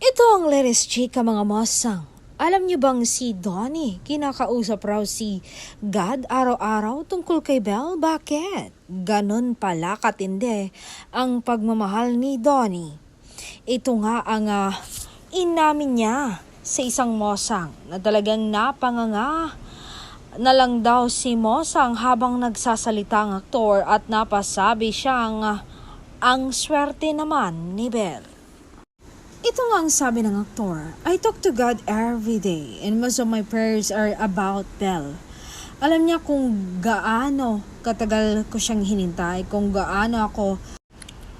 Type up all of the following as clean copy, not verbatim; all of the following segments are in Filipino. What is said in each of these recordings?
Ito ang latest chika mga masang. Alam niyo bang si Donnie, kinakausap raw si God araw-araw tungkol kay Belle? Bakit? Ganon pala katindi ang pagmamahal ni Donnie. Ito nga ang inamin niya sa isang mosang na talagang napanganga na lang daw si Mosang habang nagsasalita ang aktor at napasabi siyang ang swerte naman ni Belle. Ito nga ang sabi ng aktor, I talk to God every day and most of my prayers are about Belle. Alam niya kung gaano katagal ko siyang hinintay, kung gaano ako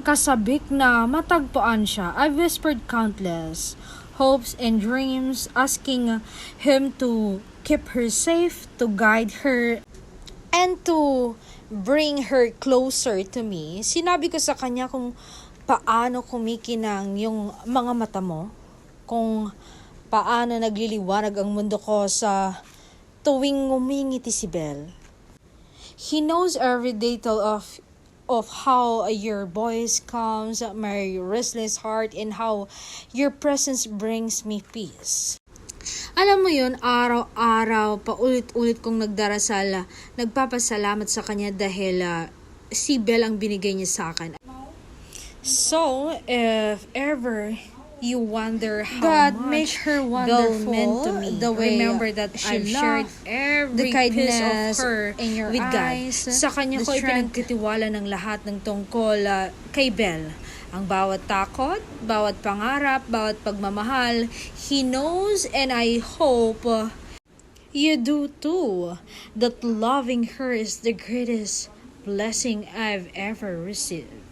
kasabik na matagpuan siya. I've whispered countless hopes and dreams, asking Him to keep her safe, to guide her, and to bring her closer to me. Sinabi ko sa kanya kung paano kumikinang yung mga mata mo, kung paano nagliliwanag ang mundo ko sa tuwing ngumingiti si Belle. He knows every detail of how your voice calms my restless heart and how your presence brings me peace. Alam mo yun, araw-araw, paulit-ulit kong nagdarasal, nagpapasalamat sa kanya dahil si Belle ang binigay niya sa akin. So, if ever you wonder how God much make her Belle wonderful meant to me, the way remember that she I've shared loved every the piece kindness of her in your with eyes, God. Sa kanya the ko strength. ipinagtitiwala ng lahat ng tungkol kay Belle. Ang bawat takot, bawat pangarap, bawat pagmamahal, He knows, and I hope you do too, that loving her is the greatest blessing I've ever received.